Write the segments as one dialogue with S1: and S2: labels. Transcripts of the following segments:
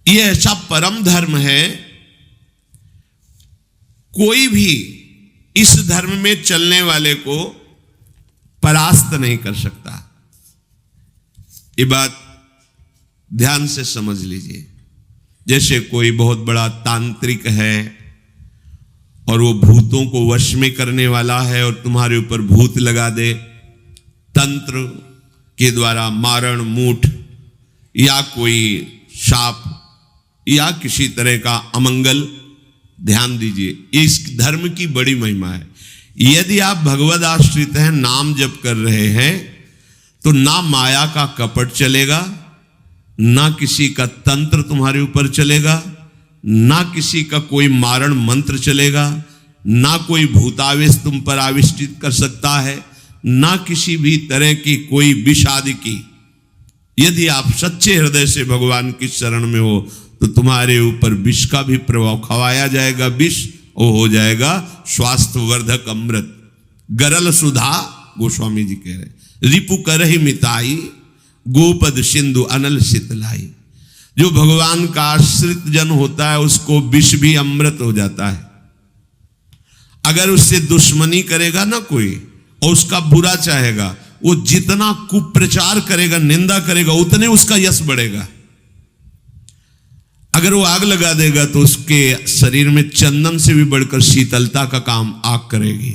S1: ये ऐसा परम धर्म है, कोई भी इस धर्म में चलने वाले को परास्त नहीं कर सकता। ये बात ध्यान से समझ लीजिए। जैसे कोई बहुत बड़ा तांत्रिक है और वो भूतों को वश में करने वाला है और तुम्हारे ऊपर भूत लगा दे, तंत्र के द्वारा मारण मूठ या कोई शाप या किसी तरह का अमंगल, ध्यान दीजिए इस धर्म की बड़ी महिमा है। यदि आप भगवद आश्रित हैं, नाम जप कर रहे हैं, तो ना माया का कपट चलेगा, ना किसी का तंत्र तुम्हारे ऊपर चलेगा, ना किसी का कोई मारण मंत्र चलेगा, ना कोई भूतावेश तुम पर आविष्टित कर सकता है, ना किसी भी तरह की कोई विष आदि की। यदि आप सच्चे हृदय से भगवान की शरण में हो तो तुम्हारे ऊपर विष का भी प्रभाव खवाया जाएगा, विष वो हो जाएगा स्वास्थ्यवर्धक अमृत। गरल सुधा, गोस्वामी जी कह रहे, रिपु करहि मिताई, गोपद सिंधु अनल शीतलाई। जो भगवान का आश्रित जन होता है उसको विष भी अमृत हो जाता है। अगर उससे दुश्मनी करेगा ना कोई और उसका बुरा चाहेगा, वो जितना कुप्रचार करेगा, निंदा करेगा, उतने उसका यश बढ़ेगा। अगर वो आग लगा देगा तो उसके शरीर में चंदन से भी बढ़कर शीतलता का काम आग करेगी।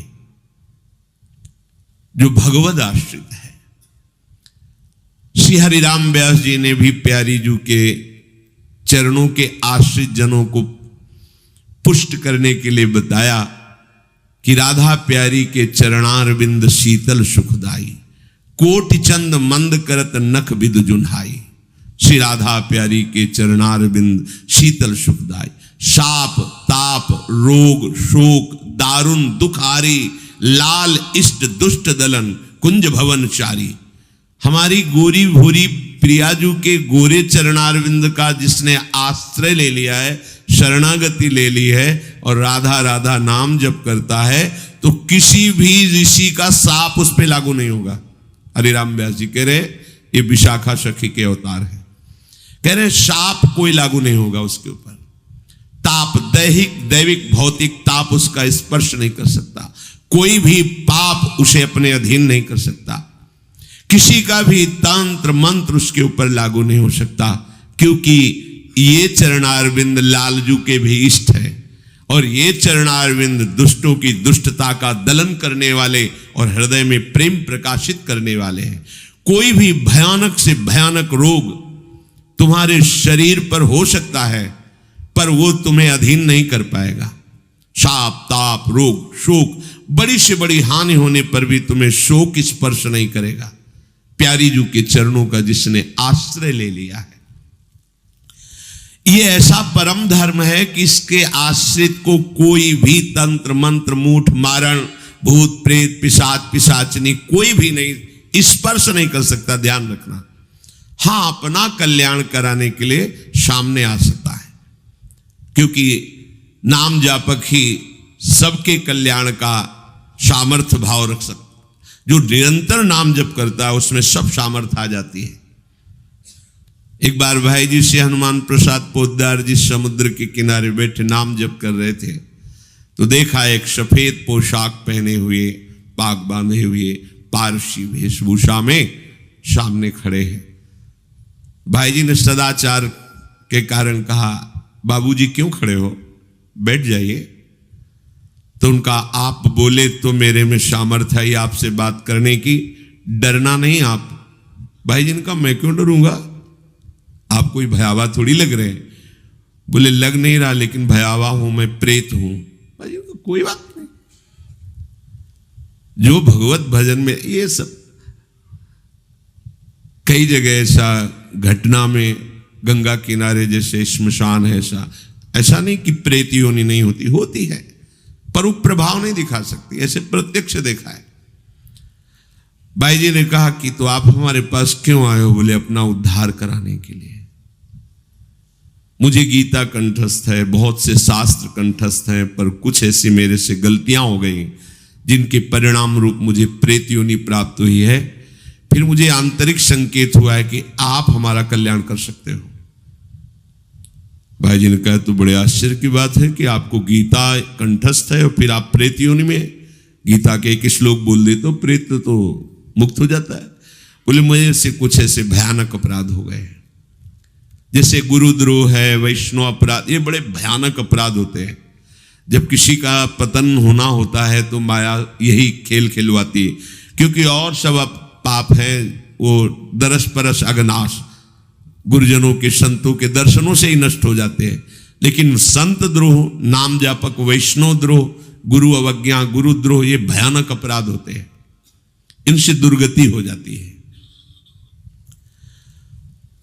S1: जो भगवद आश्रित है, श्री हरिराम व्यास जी ने भी प्यारी जू के चरणों के आश्रित जनों को पुष्ट करने के लिए बताया कि राधा प्यारी के चरणारविंद शीतल सुखदाई, कोटि चंद मंद करत नख विद जुन्हाई। श्री राधा प्यारी के चरणारविंद शीतल सुखदाई। शाप ताप रोग शोक दारुण दुखारी, लाल इष्ट दुष्ट दलन कुंज भवन चारी। हमारी गोरी भूरी प्रियाजू के गोरे चरणारविंद का जिसने आश्रय ले लिया है, शरणागति ले ली है और राधा राधा नाम जप करता है, तो किसी भी ऋषि का साप उस पर लागू नहीं होगा। हरिराम व्यास जी कह रहे ये विशाखा सखी के अवतार है, कह रहे शाप कोई लागू नहीं होगा उसके ऊपर। ताप दैविक भौतिक ताप उसका स्पर्श नहीं कर सकता। कोई भी पाप उसे अपने अधीन नहीं कर सकता। किसी का भी तंत्र मंत्र उसके ऊपर लागू नहीं हो सकता, क्योंकि ये चरणारविंद लालजू के भी इष्ट है और ये चरणारविंद दुष्टों की दुष्टता का दलन करने वाले और हृदय में प्रेम प्रकाशित करने वाले हैं। कोई भी भयानक से भयानक रोग तुम्हारे शरीर पर हो सकता है, पर वो तुम्हें अधीन नहीं कर पाएगा। शाप ताप रोग शोक, बड़ी से बड़ी हानि होने पर भी तुम्हें शोक स्पर्श नहीं करेगा। प्यारी जू के चरणों का जिसने आश्रय ले लिया है, ये ऐसा परम धर्म है कि इसके आश्रित को कोई भी तंत्र मंत्र मूठ मारण भूत प्रेत पिशाच पिशाचनी कोई भी नहीं स्पर्श नहीं कर सकता। ध्यान रखना। हाँ, अपना कल्याण कराने के लिए सामने आ सकता है, क्योंकि नाम जापक ही सबके कल्याण का सामर्थ्य भाव रख सकता। जो निरंतर नाम जप करता है उसमें सब सामर्थ्य आ जाती है। एक बार भाई जी से हनुमान प्रसाद पोद्दार जी समुद्र के किनारे बैठे नाम जप कर रहे थे, तो देखा एक सफेद पोशाक पहने हुए पाग बांधे हुए पारसी वेशभूषा में सामने खड़े हैं। भाई जी ने सदाचार के कारण कहा, बाबूजी क्यों खड़े हो, बैठ जाइए। तो उनका आप बोले तो मेरे में सामर्थ्य है आपसे बात करने की, डरना नहीं आप। भाई जी ने कहा मैं क्यों डरूंगा, आप कोई भयावह थोड़ी लग रहे हैं। बोले लग नहीं रहा, लेकिन भयावह हूं, मैं प्रेत हूं। भाई जी को कोई बात नहीं। जो भगवत भजन में ये सब कई जगह ऐसा घटना में, गंगा किनारे जैसे श्मशान है, ऐसा नहीं कि प्रेत योनि नहीं होती, होती है, पर वो प्रभाव नहीं दिखा सकती। ऐसे प्रत्यक्ष देखा है। भाई जी ने कहा कि तो आप हमारे पास क्यों आए हो? बोले अपना उद्धार कराने के लिए। मुझे गीता कंठस्थ है, बहुत से शास्त्र कंठस्थ हैं, पर कुछ ऐसी मेरे से गलतियां हो गई जिनके परिणाम रूप मुझे प्रेत योनि प्राप्त हुई है। फिर मुझे आंतरिक संकेत हुआ है कि आप हमारा कल्याण कर सकते हो। भाई जी ने कहा तो बड़े आश्चर्य की बात है कि आपको गीता कंठस्थ है और फिर आप प्रेत योनि में, गीता के एक श्लोक बोल दे तो प्रेत तो मुक्त हो जाता है। बोले मुझे से कुछ ऐसे भयानक अपराध हो गए, जैसे गुरुद्रोह है, वैष्णव अपराध, ये बड़े भयानक अपराध होते हैं। जब किसी का पतन होना होता है तो माया यही खेल खिलवाती है, क्योंकि और सब पाप है वो दरस परस अगनाश, गुरुजनों के संतों के दर्शनों से ही नष्ट हो जाते हैं। लेकिन संत द्रोह, नाम जापक, वैष्णव द्रोह, गुरु अवज्ञा, गुरुद्रोह, ये भयानक अपराध होते हैं, इनसे दुर्गति हो जाती है।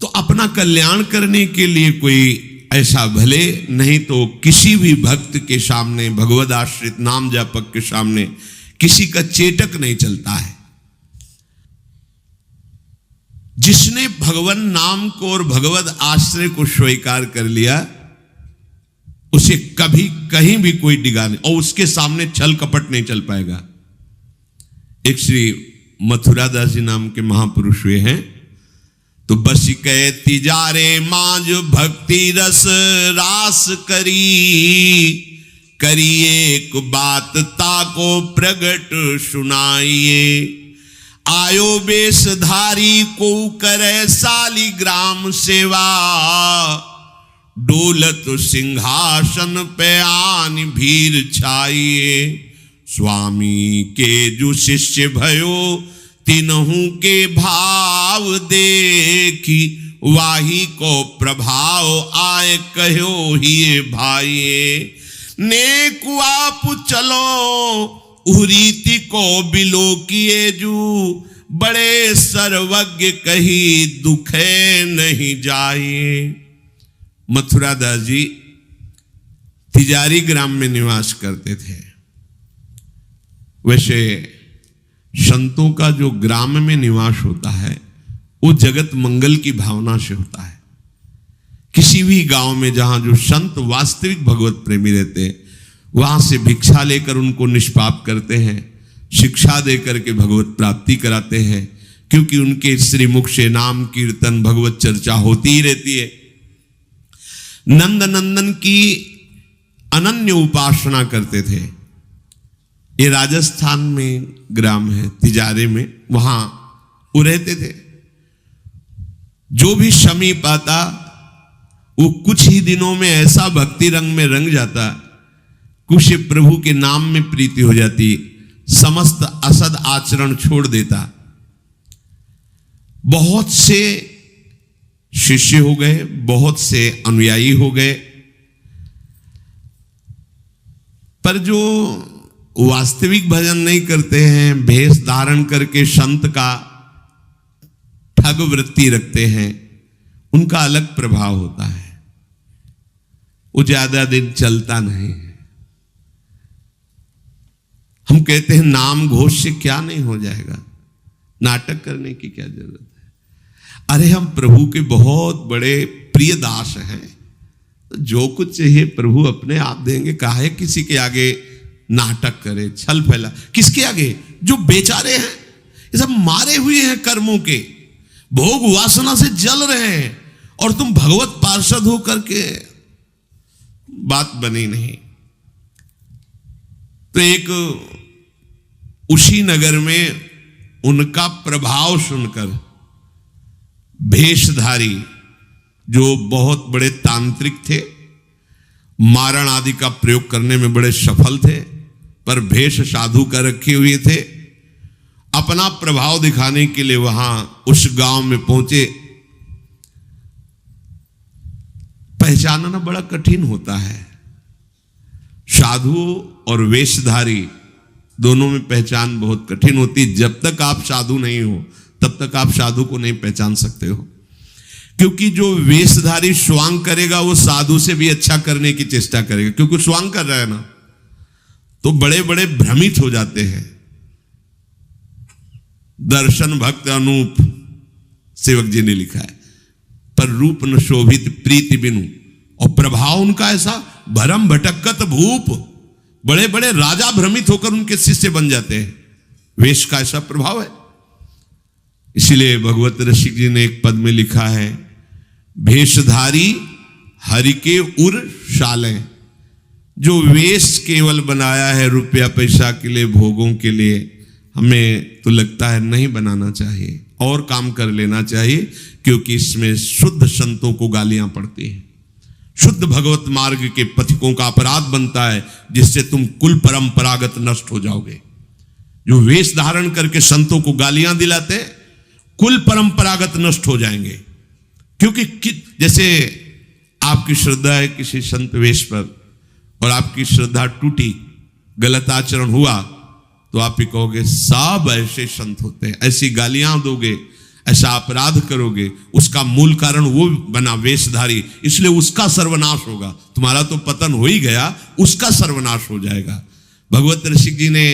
S1: तो अपना कल्याण करने के लिए कोई ऐसा भले नहीं तो किसी भी भक्त के सामने, भगवद आश्रित नाम जापक के सामने किसी का चेटक नहीं चलता है। जिसने भगवान नाम को और भगवद आश्रय को स्वीकार कर लिया, उसे कभी कहीं भी कोई डिगा नहीं, और उसके सामने छल कपट नहीं चल पाएगा। एक श्री मथुरादास जी नाम के महापुरुष हुए हैं, तो बस कहे तिजारे मांझ भक्ति रस रास करिए एक बात ताको प्रगट सुनाइए। आयो बेशधारी को करे सालिग्राम सेवा, डोलत सिंहासन पे आन भीर छाइए। स्वामी के जो शिष्य भयो तिन्हू के भाव देखी, वाही को प्रभाव आए कहो ही भाइये। नेकु आप चलो उरीति को बिलो किए जू, बड़े सर्वज्ञ कही दुखे नहीं जाइए। मथुरादास जी तिजारी ग्राम में निवास करते थे। वैसे संतों का जो ग्राम में निवास होता है वो जगत मंगल की भावना से होता है। किसी भी गांव में जहां जो संत वास्तविक भगवत प्रेमी रहते हैं, वहां से भिक्षा लेकर उनको निष्पाप करते हैं, शिक्षा देकर के भगवत प्राप्ति कराते हैं, क्योंकि उनके श्रीमुख से नाम कीर्तन भगवत चर्चा होती ही रहती है। नंद नंदन की अनन्य उपासना करते थे। ये राजस्थान में ग्राम है तिजारे में, वहां वो रहते थे। जो भी समीप आता वो कुछ ही दिनों में ऐसा भक्ति रंग में रंग जाता, कुछ प्रभु के नाम में प्रीति हो जाती, समस्त असद आचरण छोड़ देता। बहुत से शिष्य हो गए, बहुत से अनुयायी हो गए, पर जो वास्तविक भजन नहीं करते हैं, भेष धारण करके संत का ठग वृत्ति रखते हैं, उनका अलग प्रभाव होता है। वो ज्यादा दिन चलता नहीं है। हम कहते हैं नाम घोष से क्या नहीं हो जाएगा, नाटक करने की क्या जरूरत है। अरे हम प्रभु के बहुत बड़े प्रिय दास हैं, तो जो कुछ चाहिए प्रभु अपने आप देंगे। काहे किसी के आगे नाटक करे, छल फैला। किसके आगे? जो बेचारे हैं, ये सब मारे हुए हैं कर्मों के, भोग वासना से जल रहे हैं, और तुम भगवत पार्षद हो करके बात बनी नहीं। तो एक उसी नगर में उनका प्रभाव सुनकर भेषधारी जो बहुत बड़े तांत्रिक थे, मारण आदि का प्रयोग करने में बड़े सफल थे, पर भेष साधु का रखे हुए थे, अपना प्रभाव दिखाने के लिए वहां उस गांव में पहुंचे। पहचानना बड़ा कठिन होता है। साधु और वेशधारी दोनों में पहचान बहुत कठिन होती। जब तक आप साधु नहीं हो तब तक आप साधु को नहीं पहचान सकते हो, क्योंकि जो वेशधारी स्वांग करेगा वो साधु से भी अच्छा करने की चेष्टा करेगा, क्योंकि स्वांग कर रहा है ना, तो बड़े बड़े भ्रमित हो जाते हैं। दर्शन भक्त अनूप सेवक जी ने लिखा है, पर रूप न शोभित प्रीति बिनु, और प्रभाव उनका ऐसा भरम भटकत भूप, बड़े बड़े राजा भ्रमित होकर उनके शिष्य बन जाते हैं। वेश का ऐसा प्रभाव है। इसीलिए भगवत रसिक जी ने एक पद में लिखा है, भेषधारी हरि के उर शाले, जो वेश केवल बनाया है रुपया पैसा के लिए, भोगों के लिए, हमें तो लगता है नहीं बनाना चाहिए और काम कर लेना चाहिए, क्योंकि इसमें शुद्ध संतों को गालियां पड़ती हैं, शुद्ध भगवत मार्ग के पथिकों का अपराध बनता है, जिससे तुम कुल परंपरागत नष्ट हो जाओगे। जो वेश धारण करके संतों को गालियां दिलाते हैं, कुल परंपरागत नष्ट हो जाएंगे। क्योंकि जैसे आपकी श्रद्धा है किसी संत वेश पर और आपकी श्रद्धा टूटी, गलत आचरण हुआ, तो आप ही कहोगे सब ऐसे संत होते हैं, ऐसी गालियां दोगे, ऐसा अपराध करोगे, उसका मूल कारण वो बना वेशधारी, इसलिए उसका सर्वनाश होगा। तुम्हारा तो पतन हो ही गया, उसका सर्वनाश हो जाएगा। भगवत ऋषि जी ने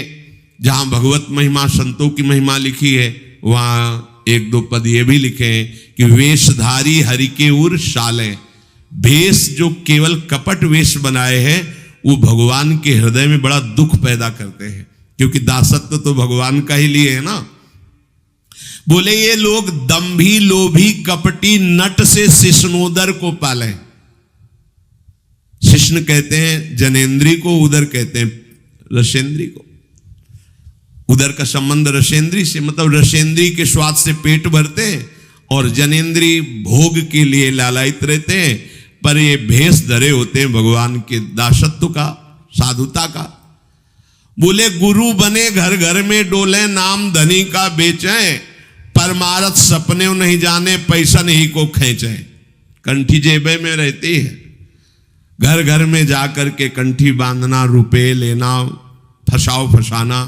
S1: जहां भगवत महिमा, संतों की महिमा लिखी है, वहां एक दो पद ये भी लिखे हैं कि वेशधारी हरि के उर शाले, भेष जो केवल कपट वेश बनाए हैं वो भगवान के हृदय में बड़ा दुख पैदा करते हैं, क्योंकि दासत्व तो भगवान का ही लिए है ना। बोले ये लोग दंभी लोभी कपटी नट से शिष्णोदर को पाले। शिष्ण कहते हैं जनेन्द्री को, उदर कहते हैं रसेंद्री को। उदर का संबंध रसेंद्री से, मतलब रसेंद्री के स्वाद से पेट भरते हैं और जनेन्द्री भोग के लिए लालायित रहते हैं, पर ये भेष धरे होते हैं भगवान के दासत्व का, साधुता का। बोले गुरु बने घर घर में डोले, नाम धनी का बेचे, परमारथ सपने नहीं जाने, पैसा नहीं को खींचे। कंठी जेबे में रहती है, घर घर में जाकर के कंठी बांधना, रुपए लेना, फसाना।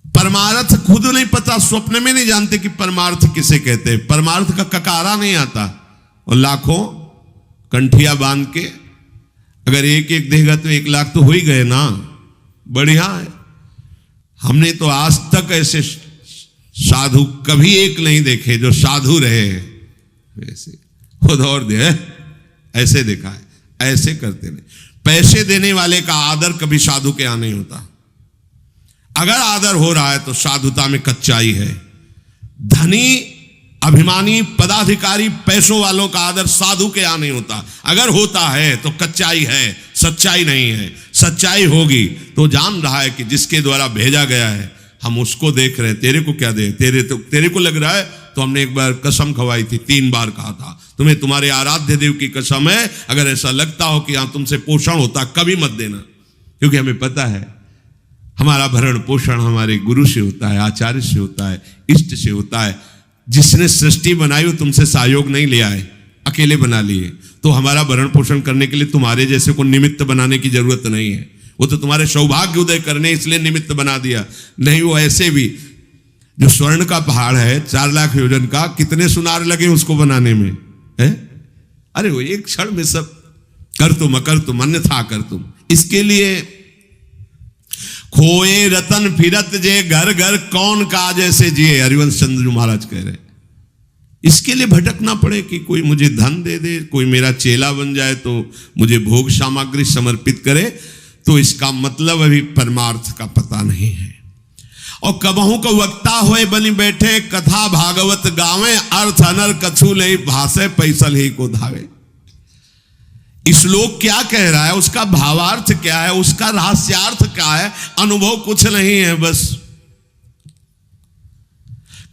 S1: परमार्थ खुद नहीं पता, स्वप्न में नहीं जानते कि परमार्थ किसे कहते हैं, परमार्थ का ककारा नहीं आता, और लाखों कंठिया बांध के अगर एक एक देगा तो 1 लाख तो हो ही गए ना, बढ़िया है। हमने तो आज तक ऐसे साधु कभी एक नहीं देखे जो साधु रहे वैसे खुद और दे ऐसे देखा है, ऐसे करते नहीं। पैसे देने वाले का आदर कभी साधु के यहां नहीं होता। अगर आदर हो रहा है तो साधुता में कच्चाई है। धनी अभिमानी पदाधिकारी पैसों वालों का आदर साधु के यहां नहीं होता। अगर होता है तो कच्चाई है, सच्चाई नहीं है। सच्चाई होगी तो जान रहा है कि जिसके द्वारा भेजा गया है हम उसको देख रहे हैं। तेरे को क्या दे, तेरे को लग रहा है तो हमने एक बार कसम खवाई थी, 3 बार कहा था तुम्हें तुम्हारे आराध्य देव की कसम है, अगर ऐसा लगता हो कि यहां तुमसे पोषण होता कभी मत देना, क्योंकि हमें पता है हमारा भरण पोषण हमारे गुरु से होता है, आचार्य से होता है, इष्ट से होता है। जिसने सृष्टि बनाई वो तुमसे सहयोग नहीं लिया है, अकेले बना लिए। तो हमारा भरण पोषण करने के लिए तुम्हारे जैसे को निमित्त बनाने की जरूरत नहीं है। वो तो तुम्हारे सौभाग्य उदय करने इसलिए निमित्त बना दिया। नहीं वो ऐसे भी जो स्वर्ण का पहाड़ है 4 लाख योजन का, कितने सुनार लगे उसको बनाने में है? अरे वो एक क्षण में सब कर तुम अकर तुम अन्यथा कर तुम। इसके लिए खोए रतन फिरत जे घर घर कौन काज ऐसे जिए, हरिवंश चंद्र महाराज कह रहे। इसके लिए भटकना पड़े कि कोई मुझे धन दे दे, कोई मेरा चेला बन जाए तो मुझे भोग सामग्री समर्पित करे, तो इसका मतलब अभी परमार्थ का पता नहीं है। और कबहू को वक्ता हुए बनी बैठे, कथा भागवत गावे, अर्थ अनर कछु नहीं भाषे, पैसल ही को धावे। श्लोक क्या कह रहा है, उसका भावार्थ क्या है, उसका रहस्यार्थ क्या है, अनुभव कुछ नहीं है। बस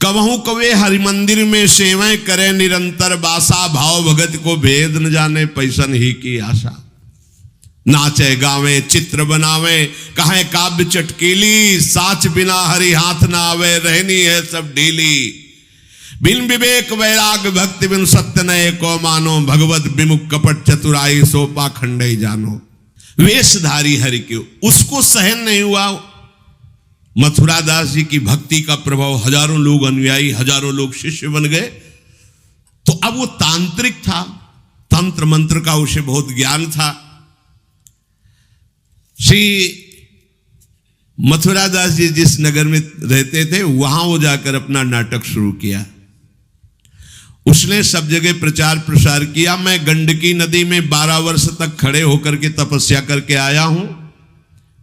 S1: कबहू कवे हरि मंदिर में सेवाएं करे निरंतर बासा, भाव भगत को भेद न जाने पैसन ही की आशा। नाचे गावे चित्र बनावे कहे काव्य चटकीली, साच बिना हरि हाथ ना आवे, रहनी है सब ढीली। बिन विवेक वैराग भक्ति बिन सत्य नये को मानो, भगवत विमुख कपट चतुराई सोपा खंडई जानो। वेशधारी हरि के उसको सहन नहीं हुआ। मथुरा दास जी की भक्ति का प्रभाव, हजारों लोग अनुयायी, हजारों लोग शिष्य बन गए। तो अब वो तांत्रिक था, तंत्र मंत्र का उसे बहुत ज्ञान था। श्री मथुरा दास जी जिस नगर में रहते थे वहां वो जाकर अपना नाटक शुरू किया। उसने सब जगह प्रचार प्रसार किया। मैं गंडकी नदी में 12 वर्ष तक खड़े होकर के तपस्या करके आया हूं,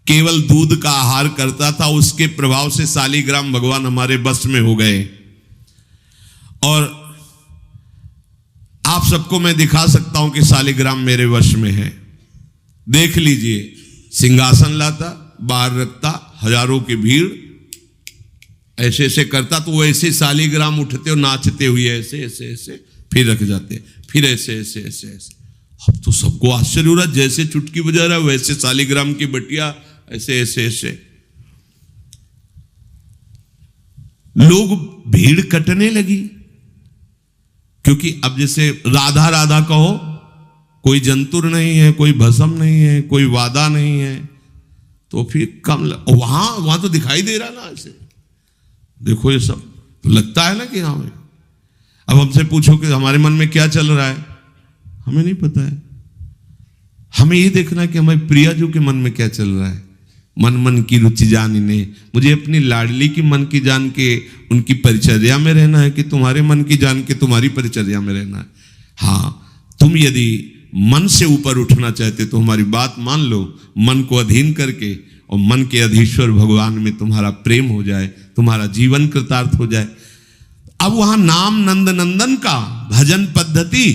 S1: केवल दूध का आहार करता था। उसके प्रभाव से शालिग्राम भगवान हमारे बस में हो गए। और आप सबको मैं दिखा सकता हूं कि शालिग्राम मेरे वश में है। देख लीजिए, सिंहासन लाता, बाहर रखता, हजारों की भीड़, ऐसे ऐसे करता तो वैसे शालिग्राम उठते और नाचते हुए ऐसे ऐसे ऐसे फिर रख जाते, फिर ऐसे ऐसे ऐसे ऐसे। अब तो सबको आश्चर्य हो रहा, जैसे चुटकी बजा रहा वैसे शालिग्राम की बटिया ऐसे ऐसे ऐसे। लोग भीड़ कटने लगी, क्योंकि अब जैसे राधा राधा कहो, कोई जंतुर नहीं है, कोई भस्म नहीं है, कोई वादा नहीं है, तो फिर कम वहां तो दिखाई दे रहा ना ऐसे। देखो ये सब तो लगता है ना कि हाँ। अब हमसे पूछो कि हमारे मन में क्या चल रहा है, हमें नहीं पता है। हमें ये देखना है कि हमारे प्रियाजू के मन में क्या चल रहा है। मन मन की रुचि जानिने, मुझे अपनी लाडली की मन की जान के उनकी परिचर्या में रहना है कि तुम्हारे मन की जान के तुम्हारी परिचर्या में रहना है। हाँ, तुम यदि मन से ऊपर उठना चाहते तो हमारी बात मान लो, मन को अधीन करके, और मन के अधीश्वर भगवान में तुम्हारा प्रेम हो जाए, तुम्हारा जीवन कृतार्थ हो जाए। अब वहां नाम नंद नंदन का भजन पद्धति,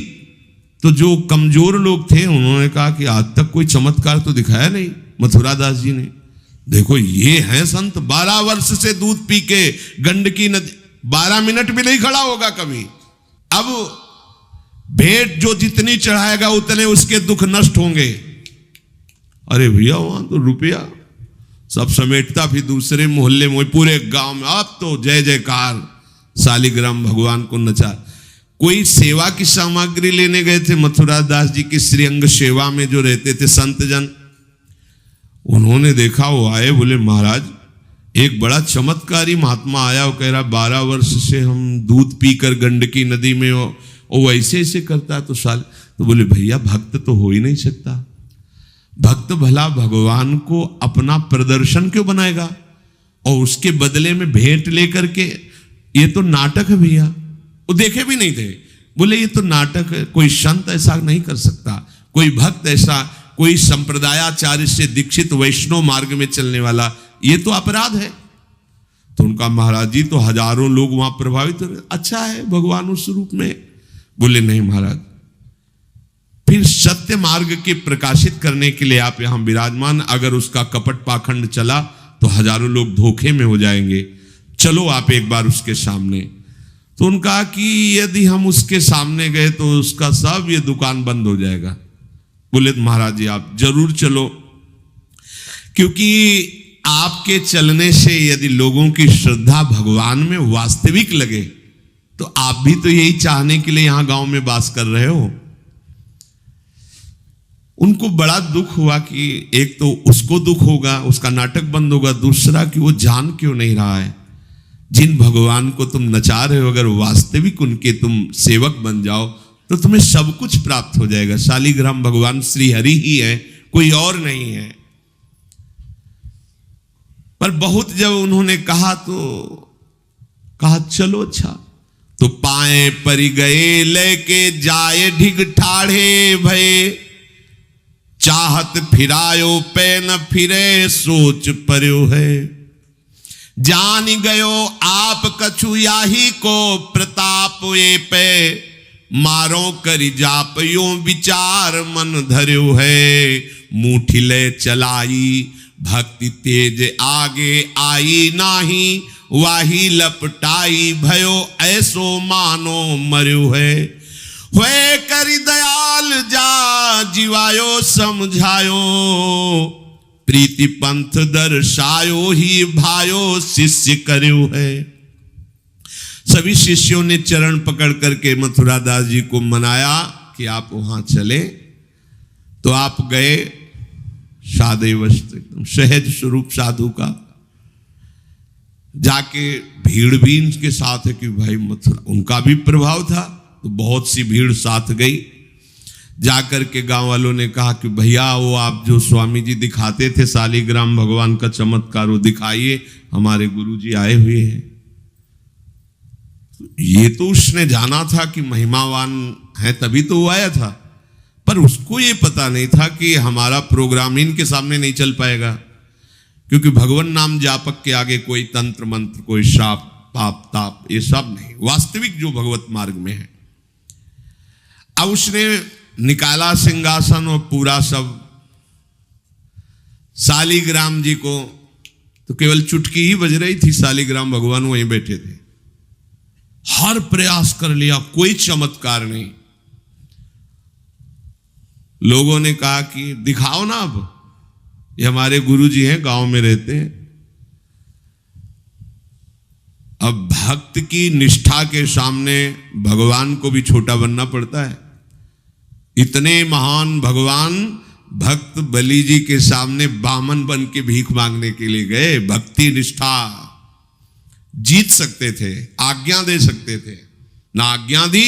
S1: तो जो कमजोर लोग थे उन्होंने कहा कि आज तक कोई चमत्कार तो दिखाया नहीं मथुरा दास जी ने। देखो ये हैं संत, 12 वर्ष से दूध पी के गंडकी नदी 12 मिनट भी नहीं खड़ा होगा कभी। अब भेंट जो जितनी चढ़ाएगा उतने उसके दुख नष्ट होंगे। अरे भैया वहां तो रुपया सब समेटता, फिर दूसरे मोहल्ले में, पूरे गांव में अब तो जय जयकार, शालिग्राम भगवान को नचा। कोई सेवा की सामग्री लेने गए थे मथुरा दास जी की श्रीअंग सेवा में जो रहते थे संत जन, उन्होंने देखा, वो आए, बोले महाराज एक बड़ा चमत्कारी महात्मा आया, वो कह रहा 12 वर्ष से हम दूध पीकर गंडकी नदी में, वो ऐसे ऐसे करता है। तो बोले भैया भक्त तो हो ही नहीं सकता, भक्त भला भगवान को अपना प्रदर्शन क्यों बनाएगा, और उसके बदले में भेंट लेकर के, ये तो नाटक है भैया। वो देखे भी नहीं थे, बोले ये तो नाटक है, कोई संत ऐसा नहीं कर सकता, कोई भक्त ऐसा, कोई संप्रदायाचार्य से दीक्षित वैष्णव मार्ग में चलने वाला, ये तो अपराध है। तो उनका महाराज जी तो हजारों लोग वहां प्रभावित हो रहे, अच्छा है भगवान उस रूप में। बोले नहीं महाराज, फिर सत्य मार्ग के प्रकाशित करने के लिए आप यहां विराजमान, अगर उसका कपट पाखंड चला तो हजारों लोग धोखे में हो जाएंगे, चलो आप एक बार उसके सामने। तो उनका कि यदि हम उसके सामने गए तो उसका सब ये दुकान बंद हो जाएगा। बोले महाराज जी आप जरूर चलो, क्योंकि आपके चलने से यदि लोगों की श्रद्धा भगवान में वास्तविक लगे तो आप भी तो यही चाहने के लिए यहां गांव में वास कर रहे हो। उनको बड़ा दुख हुआ कि एक तो उसको दुख होगा, उसका नाटक बंद होगा, दूसरा कि वो जान क्यों नहीं रहा है जिन भगवान को तुम नचा रहे हो, अगर वास्तविक उनके तुम सेवक बन जाओ तो तुम्हें सब कुछ प्राप्त हो जाएगा। शालिग्राम भगवान श्री हरि ही है, कोई और नहीं है। पर बहुत जब उन्होंने कहा तो कहा चलो अच्छा, तो पाए परि गए लेके जाए ढिग ठाढ़े भये, चाहत फिरायो पे न फिरे सोच पर्यो है, जान गयो आप कछु याही को प्रताप ये पे, मारो करि जाप यो विचार मन धर्यो है, मुठी ले चलाई भक्ति तेज आगे आई नाही, वाही लपटाई भयो ऐसो मानो मर्यो है, हुए करि दयाल जा जीवायो समझायो, प्रीति पंथ दर्शायो ही भायो शिष्य कर्यो है। सभी शिष्यों ने चरण पकड़ करके मथुरा दास जी को मनाया कि आप वहां चले। तो आप गए, सादे वस्त्र एकदम सहज स्वरूप साधु का, जाके भीड़ भी इनके साथ है कि भाई मथुरा, उनका भी प्रभाव था तो बहुत सी भीड़ साथ गई। जाकर के गांव वालों ने कहा कि भैया वो आप जो स्वामी जी दिखाते थे शालिग्राम भगवान का चमत्कार, वो दिखाइए, हमारे गुरुजी आए हुए हैं। ये तो उसने जाना था कि महिमावान है तभी तो वो आया था, पर उसको ये पता नहीं था कि हमारा प्रोग्राम इनके सामने नहीं चल पाएगा, क्योंकि भगवान नाम जापक के आगे कोई तंत्र मंत्र, कोई श्राप पाप ताप ये सब नहीं, वास्तविक जो भगवत मार्ग में है। अब उसने निकाला सिंहासन और पूरा सब, शालिग्राम जी को तो केवल चुटकी ही बज रही थी, शालिग्राम भगवान वहीं बैठे थे। हर प्रयास कर लिया, कोई चमत्कार नहीं। लोगों ने कहा कि दिखाओ ना, अब ये हमारे गुरुजी हैं, गांव में रहते हैं। अब भक्त की निष्ठा के सामने भगवान को भी छोटा बनना पड़ता है। इतने महान भगवान भक्त बलि जी के सामने बामन बन के भीख मांगने के लिए गए। भक्ति निष्ठा, जीत सकते थे, आज्ञा दे सकते थे, ना आज्ञा दी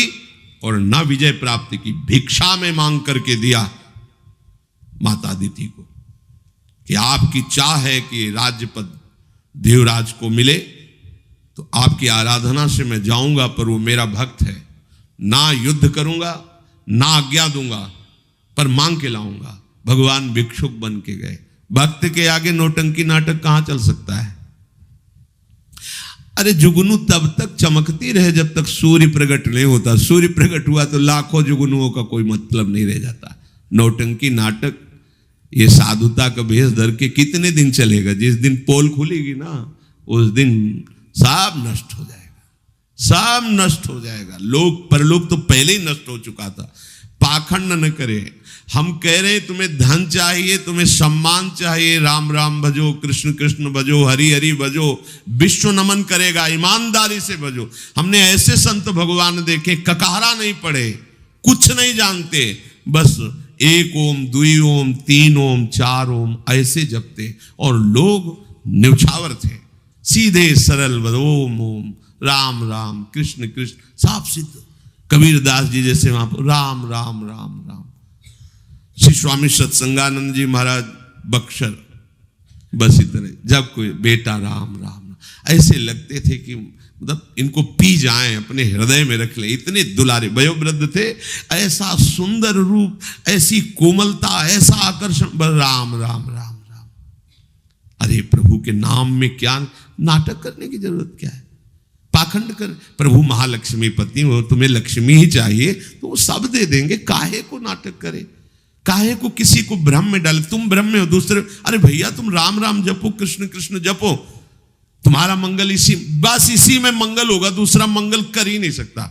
S1: और ना विजय प्राप्ति की। भिक्षा में मांग करके दिया माता अदिति को कि आपकी चाह है कि राज्य पद देवराज को मिले, तो आपकी आराधना से मैं जाऊंगा, पर वो मेरा भक्त है, ना युद्ध करूंगा ना आज्ञा दूंगा, पर मांग के लाऊंगा। भगवान भिक्षुक बन के गए। भक्त के आगे नौटंकी नाटक कहां चल सकता है? अरे जुगनू तब तक चमकती रहे जब तक सूर्य प्रकट नहीं होता। सूर्य प्रकट हुआ तो लाखों जुगनुओं का कोई मतलब नहीं रह जाता। नौटंकी नाटक, ये साधुता का भेष धर के कितने दिन चलेगा? जिस दिन पोल खुलेगी ना, उस दिन सब नष्ट हो जाएगा, सब नष्ट हो जाएगा। लोग परलोक तो पहले ही नष्ट हो चुका था। पाखंड न करे। हम कह रहे तुम्हें धन चाहिए, तुम्हें सम्मान चाहिए, राम राम भजो, कृष्ण कृष्ण भजो, हरि हरि भजो, विश्व नमन करेगा, ईमानदारी से भजो। हमने ऐसे संत भगवान देखे, ककारा नहीं पढ़े, कुछ नहीं जानते, बस एक ओम, दुई ओम, तीन ओम, चार ओम ऐसे जपते, और लोग न्यौछावर थे, सीधे सरल ओम ओम, राम राम, कृष्ण कृष्ण, साफ सिद्ध। कबीरदास जी जैसे वहां पर राम राम राम राम। श्री स्वामी सत्संगानंद जी महाराज बक्सर, बस इतने। जब कोई बेटा राम राम, ऐसे लगते थे कि मतलब इनको पी जाएं, अपने हृदय में रख ले। इतने दुलारे वयोवृद्ध थे, ऐसा सुंदर रूप, ऐसी कोमलता, ऐसा आकर्षण। राम राम राम राम। अरे प्रभु के नाम में क्या नाटक करने की जरूरत क्या है? पाखंड कर। प्रभु महालक्ष्मी पति हो, तुम्हें लक्ष्मी ही चाहिए तो वो सब दे देंगे। काहे को नाटक करे? काहे को किसी को भ्रम में डाले? तुम भ्रम में हो, दूसरे, अरे भैया तुम राम राम जपो, कृष्ण कृष्ण जपो, तुम्हारा मंगल इसी, बस इसी में मंगल होगा, दूसरा मंगल कर ही नहीं सकता।